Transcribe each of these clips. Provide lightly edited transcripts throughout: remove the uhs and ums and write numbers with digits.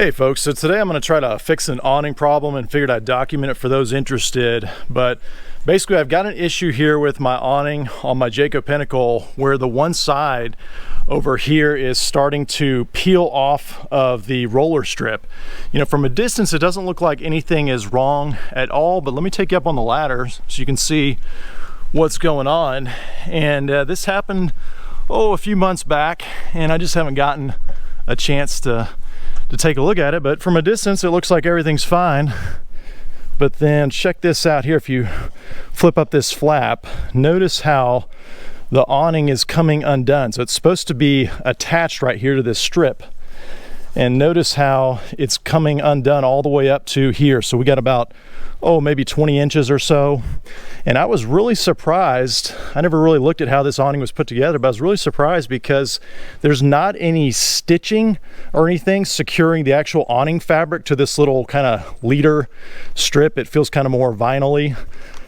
Hey folks, so today I'm going to try to fix an awning problem and figured I'd document it for those interested. But basically I've got an issue here with my awning on my Jayco Pinnacle where the one side over here is starting to peel off of the roller strip. You know, from a distance it doesn't look like anything is wrong at all, but let me take you up on the ladder so you can see what's going on. And this happened a few months back, and I just haven't gotten a chance to take a look at it. But from a distance it looks like everything's fine, but then check this out here. If you flip up this flap, notice how the awning is coming undone. So it's supposed to be attached right here to this strip, and notice how it's coming undone all the way up to here. So we got about maybe 20 inches or so. And I was really surprised. I never really looked at how this awning was put together, but I was really surprised because there's not any stitching or anything securing the actual awning fabric to this little kind of leader strip. It feels kind of more vinyl-y.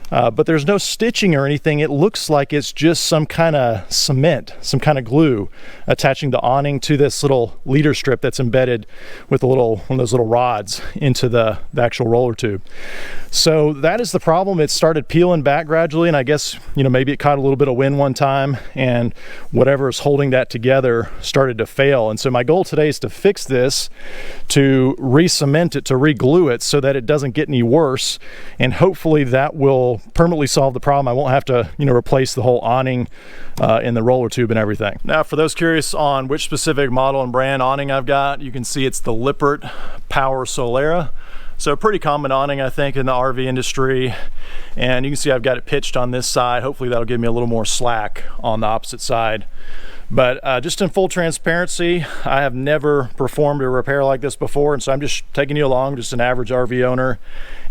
But there's no stitching or anything. It looks like it's just some kind of cement, some kind of glue attaching the awning to this little leader strip that's embedded with one of those little rods into the actual roller tube. So that is the problem. It started peeling back gradually, and I guess, maybe it caught a little bit of wind one time and whatever is holding that together started to fail. And so my goal today is to fix this, to re-cement it, to re-glue it so that it doesn't get any worse, and hopefully that will permanently solve the problem. I won't have to replace the whole awning in the roller tube and everything. Now, for those curious on which specific model and brand awning I've got, you can see it's the Lippert Solera. So pretty common awning, I think, in the RV industry. And you can see I've got it pitched on this side. Hopefully that'll give me a little more slack on the opposite side. But just in full transparency, I have never performed a repair like this before, and so I'm just taking you along, just an average RV owner,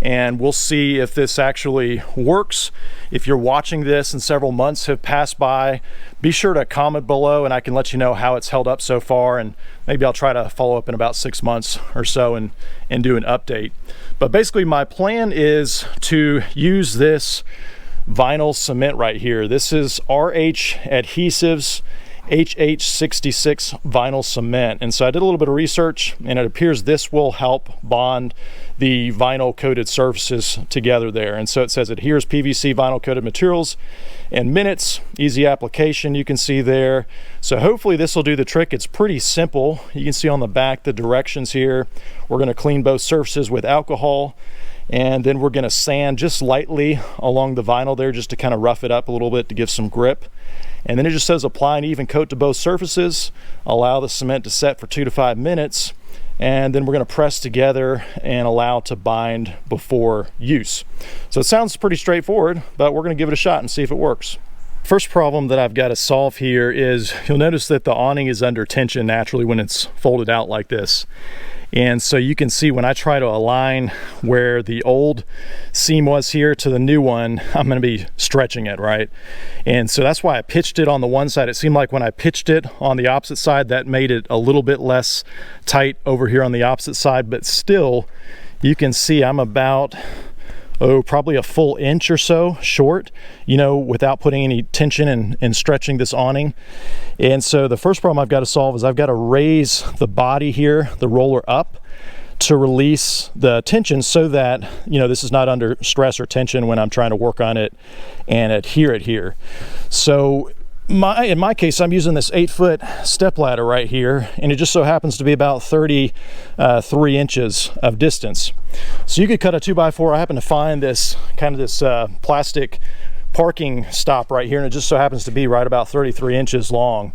and we'll see if this actually works. If you're watching this and several months have passed by, be sure to comment below and I can let you know how it's held up so far, and maybe I'll try to follow up in about 6 months or so and do an update. But basically my plan is to use this vinyl cement right here. This is RH Adhesive's HH-66 vinyl cement, and so I did a little bit of research, and it appears this will help bond the vinyl coated surfaces together there. And so it says adheres PVC vinyl coated materials in minutes, easy application, you can see there. So hopefully this will do the trick. It's pretty simple. You can see on the back the directions here. We're going to clean both surfaces with alcohol, and then we're going to sand just lightly along the vinyl there just to kind of rough it up a little bit to give some grip. And then it just says apply an even coat to both surfaces, allow the cement to set for 2 to 5 minutes, and then we're going to press together and allow to bind before use. So it sounds pretty straightforward, but we're going to give it a shot and see if it works. First problem that I've got to solve here is you'll notice that the awning is under tension naturally when it's folded out like this. And so you can see when I try to align where the old seam was here to the new one, I'm going to be stretching it, right? And so that's why I pitched it on the one side. It seemed like when I pitched it on the opposite side, that made it a little bit less tight over here on the opposite side. But still, you can see I'm about probably a full inch or so short, without putting any tension and stretching this awning. And so the first problem I've got to solve is I've got to raise the body here, the roller up, to release the tension so that this is not under stress or tension when I'm trying to work on it and adhere it here. So in my case, I'm using this 8-foot step ladder right here, and it just so happens to be about 33 inches of distance. So you could cut a 2x4. I happen to find this plastic parking stop right here, and it just so happens to be right about 33 inches long.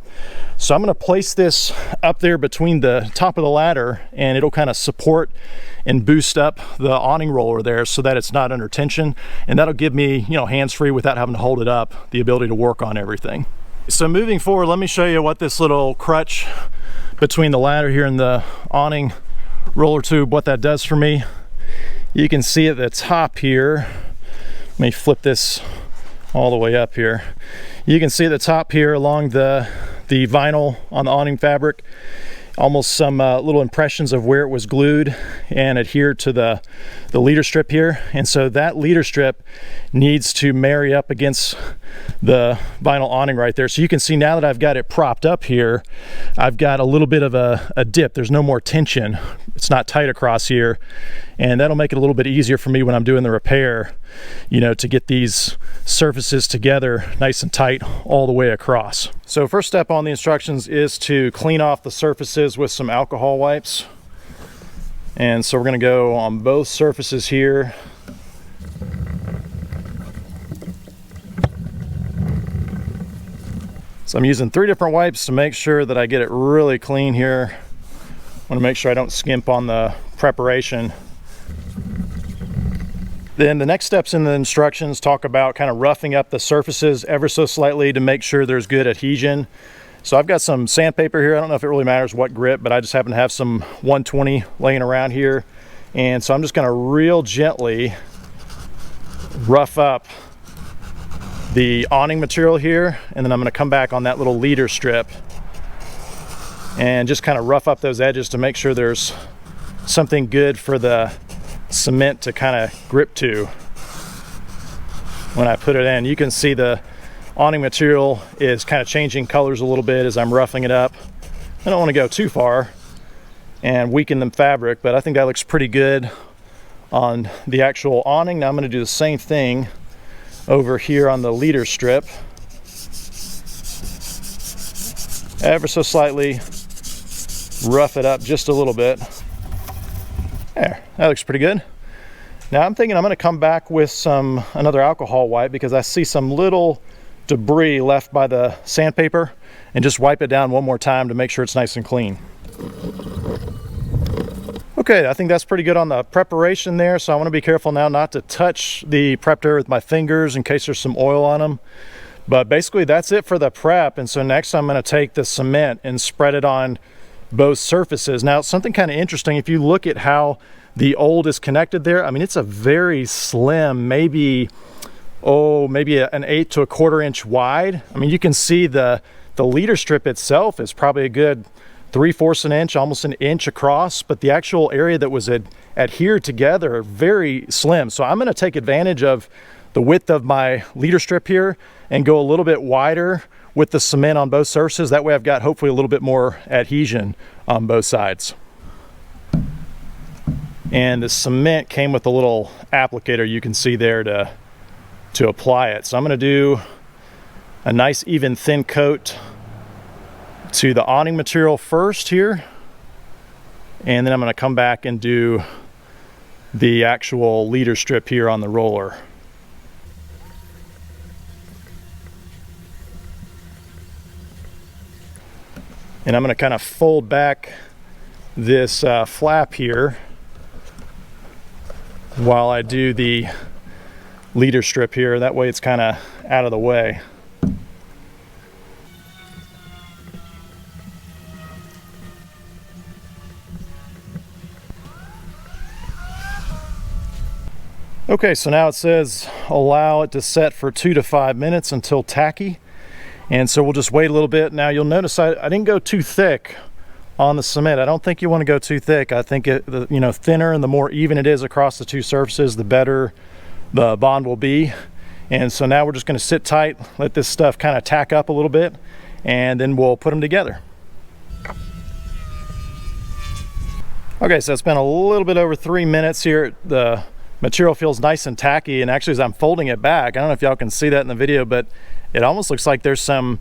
So I'm going to place this up there between the top of the ladder, and it'll kind of support and boost up the awning roller there so that it's not under tension, and that'll give me, hands-free without having to hold it up, the ability to work on everything. So moving forward, let me show you what this little crutch between the ladder here and the awning roller tube, what that does for me. You can see at the top here, let me flip this all the way up here. You can see at the top here along the vinyl on the awning fabric, almost some little impressions of where it was glued and adhered to the leader strip here. And so that leader strip needs to marry up against the vinyl awning right there. So you can see now that I've got it propped up here, I've got a little bit of a dip. There's no more tension it's not tight across here, and that'll make it a little bit easier for me when I'm doing the repair, you know, to get these surfaces together nice and tight all the way across. So first step on the instructions is to clean off the surfaces with some alcohol wipes. And so we're going to go on both surfaces here. So I'm using 3 different wipes to make sure that I get it really clean here. I want to make sure I don't skimp on the preparation. Then the next steps in the instructions talk about kind of roughing up the surfaces ever so slightly to make sure there's good adhesion. So I've got some sandpaper here. I don't know if it really matters what grit, but I just happen to have some 120 laying around here. And so I'm just going to real gently rough up the awning material here, and then I'm going to come back on that little leader strip and just kind of rough up those edges to make sure there's something good for the cement to kind of grip to when I put it in. You can see the awning material is kind of changing colors a little bit as I'm roughing it up. I don't want to go too far and weaken the fabric, but I think that looks pretty good on the actual awning. Now I'm going to do the same thing over here on the leader strip, ever so slightly rough it up just a little bit. There, that looks pretty good. Now I'm thinking I'm going to come back with another alcohol wipe because I see some little debris left by the sandpaper, and just wipe it down one more time to make sure it's nice and clean. Okay, I think that's pretty good on the preparation there, so I want to be careful now not to touch the prep area with my fingers in case there's some oil on them. But basically that's it for the prep, and so next I'm going to take the cement and spread it on both surfaces. Now something kind of interesting, if you look at how the old is connected there, I mean it's a very slim, maybe an 1/8 to 1/4 inch wide. I mean you can see the leader strip itself is probably a good 3/4 an inch, almost an inch across, but the actual area that was adhered together are very slim. So I'm going to take advantage of the width of my leader strip here and go a little bit wider with the cement on both surfaces. That way I've got hopefully a little bit more adhesion on both sides. And the cement came with a little applicator you can see there to apply it. So I'm going to do a nice even thin coat to the awning material first here, and then I'm going to come back and do the actual leader strip here on the roller. And I'm going to kind of fold back this flap here while I do the leader strip here. That way it's kind of out of the way. Okay, so now it says allow it to set for 2 to 5 minutes until tacky. And so we'll just wait a little bit. Now you'll notice I didn't go too thick on the cement. I don't think you want to go too thick. I think thinner and the more even it is across the two surfaces, the better the bond will be. And so now we're just going to sit tight, let this stuff kind of tack up a little bit, and then we'll put them together. Okay, so it's been a little bit over 3 minutes here. The material feels nice and tacky, and actually as I'm folding it back, I don't know if y'all can see that in the video, but it almost looks like there's some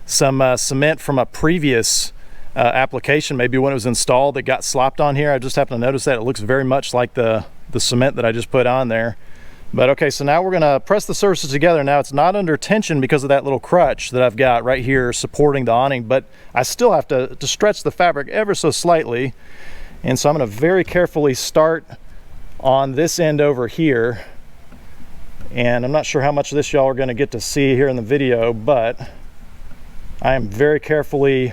cement from a previous application, maybe when it was installed, that got slopped on here. I just happened to notice that. It looks very much like the cement that I just put on there. But okay, so now we're gonna press the surfaces together. Now it's not under tension because of that little crutch that I've got right here supporting the awning, but I still have to stretch the fabric ever so slightly. And so I'm gonna very carefully start on this end over here, and I'm not sure how much of this y'all are going to get to see here in the video, but I am very carefully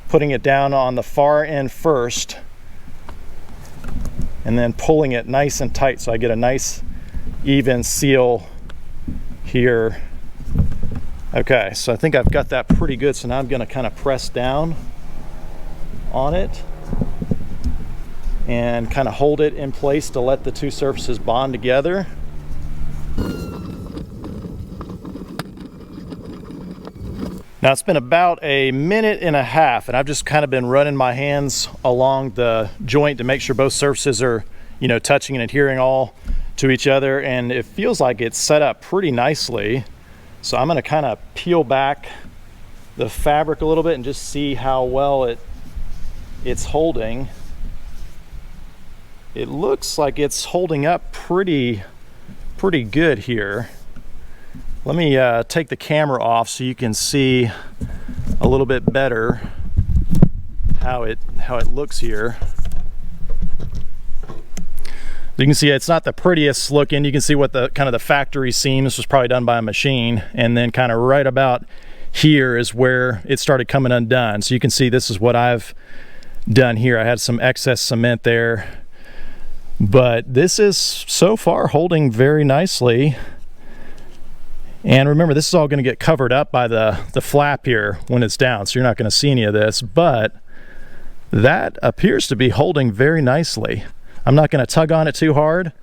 putting it down on the far end first and then pulling it nice and tight so I get a nice even seal here. Okay, so I think I've got that pretty good, so now I'm going to kind of press down on it and kind of hold it in place to let the two surfaces bond together. Now it's been about a minute and a half, and I've just kind of been running my hands along the joint to make sure both surfaces are, you know, touching and adhering all to each other, and it feels like it's set up pretty nicely. So I'm going to kind of peel back the fabric a little bit and just see how well it's holding. It looks like it's holding up pretty good here. Let me take the camera off so you can see a little bit better how it looks here. You can see it's not the prettiest looking. You can see what the kind of the factory seam. This was probably done by a machine, and then kind of right about here is where it started coming undone. So you can see this is what I've done here. I had some excess cement there, but this is so far holding very nicely. And remember, this is all going to get covered up by the flap here when it's down, so you're not going to see any of this, but that appears to be holding very nicely. I'm not going to tug on it too hard,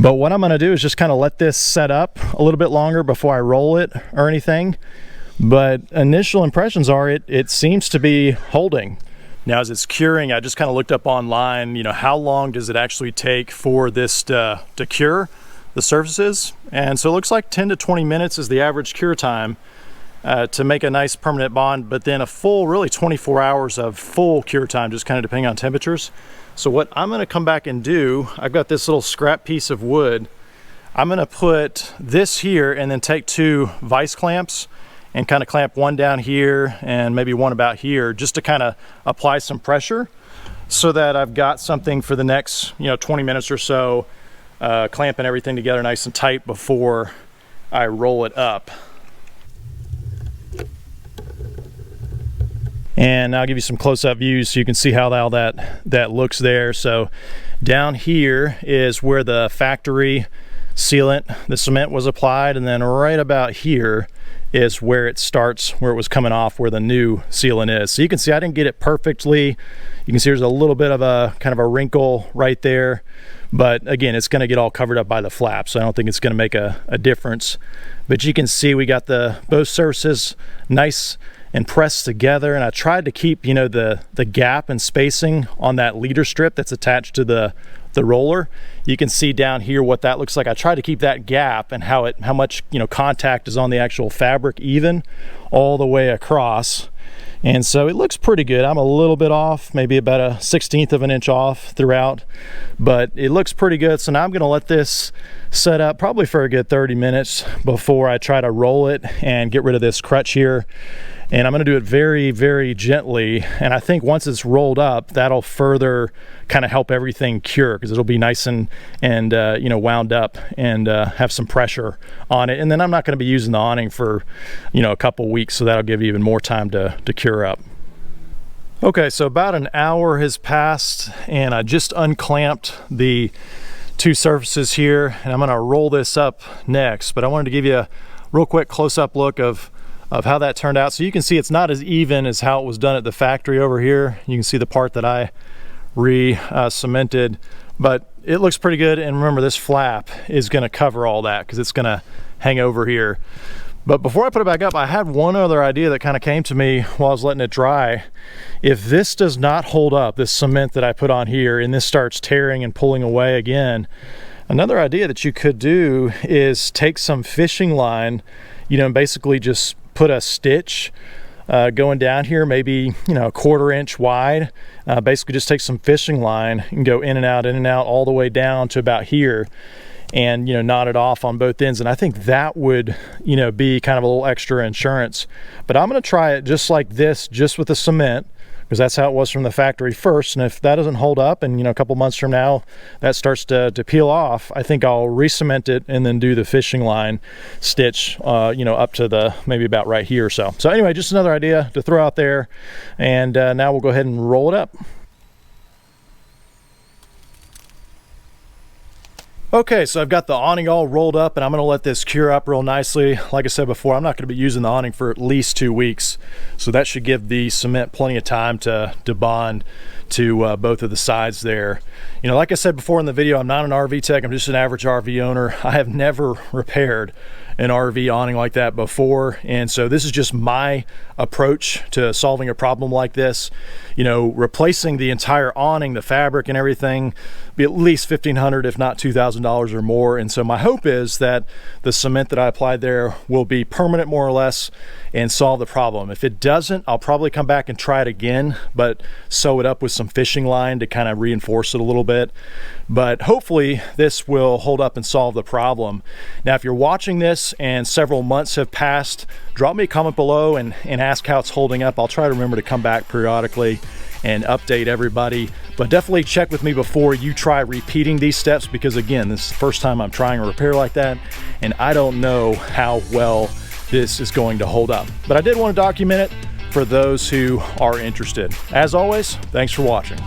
but what I'm going to do is just kind of let this set up a little bit longer before I roll it or anything. But initial impressions are it seems to be holding. Now as it's curing, I just kind of looked up online, you know, how long does it actually take for this to cure the surfaces, and so it looks like 10 to 20 minutes is the average cure time to make a nice permanent bond, but then a full really 24 hours of full cure time, just kind of depending on temperatures. So what I'm going to come back and do, I've got this little scrap piece of wood. I'm going to put this here and then take 2 vice clamps and kind of clamp one down here and maybe one about here, just to kind of apply some pressure so that I've got something for the next, you know, 20 minutes or so, clamping everything together nice and tight before I roll it up. And I'll give you some close-up views so you can see how all that looks there. So down here is where the factory sealant, the cement, was applied, and then right about here is where it starts, where it was coming off, where the new sealant is. So you can see I didn't get it perfectly. You can see there's a little bit of a kind of a wrinkle right there, but again, it's going to get all covered up by the flap, so I don't think it's going to make a difference. But you can see we got both surfaces nice and pressed together, and I tried to keep, you know, the gap and spacing on that leader strip that's attached to the roller. You can see down here what that looks like. I tried to keep that gap and how much, you know, contact is on the actual fabric even all the way across. And so it looks pretty good. I'm a little bit off, maybe about a 1/16 of an inch off throughout, but it looks pretty good. So now I'm gonna let this set up probably for a good 30 minutes before I try to roll it and get rid of this crutch here. And I'm gonna do it very, very gently. And I think once it's rolled up, that'll further kind of help everything cure, because it'll be nice and you know, wound up and have some pressure on it. And then I'm not gonna be using the awning for, you know, a couple weeks, so that'll give you even more time to cure up. Okay, so about an hour has passed, and I just unclamped the 2 surfaces here, and I'm gonna roll this up next. But I wanted to give you a real quick close-up look of how that turned out. So you can see it's not as even as how it was done at the factory over here. You can see the part that I re-cemented, but it looks pretty good. And remember, this flap is gonna cover all that because it's gonna hang over here. But before I put it back up, I had one other idea that kind of came to me while I was letting it dry. If this does not hold up, this cement that I put on here, and this starts tearing and pulling away again, another idea that you could do is take some fishing line, you know, and basically just put a stitch going down here, maybe, you know, a 1/4 inch wide. Basically just take some fishing line and go in and out all the way down to about here, and, you know, knot it off on both ends. And I think that would, you know, be kind of a little extra insurance. But I'm going to try it just like this, just with the cement, because that's how it was from the factory first. And if that doesn't hold up, and, you know, a couple months from now that starts to peel off, I think I'll re-cement it and then do the fishing line stitch, you know, up to the maybe about right here or so. So anyway, just another idea to throw out there. And now we'll go ahead and roll it up. Okay, so I've got the awning all rolled up, and I'm gonna let this cure up real nicely. Like I said before, I'm not gonna be using the awning for at least 2 weeks. So that should give the cement plenty of time to bond to both of the sides there. You know, like I said before in the video, I'm not an RV tech, I'm just an average RV owner. I have never repaired an RV awning like that before, and so this is just my approach to solving a problem like this. You know, replacing the entire awning, the fabric and everything, be at least $1,500 if not $2,000 or more. And so my hope is that the cement that I applied there will be permanent more or less and solve the problem. If it doesn't, I'll probably come back and try it again, but sew it up with some fishing line to kind of reinforce it a little bit. But hopefully this will hold up and solve the problem. Now, if you're watching this and several months have passed, drop me a comment below and ask how it's holding up. I'll try to remember to come back periodically and update everybody, but definitely check with me before you try repeating these steps, because again, this is the first time I'm trying a repair like that, and I don't know how well this is going to hold up. But I did want to document it for those who are interested. As always, thanks for watching.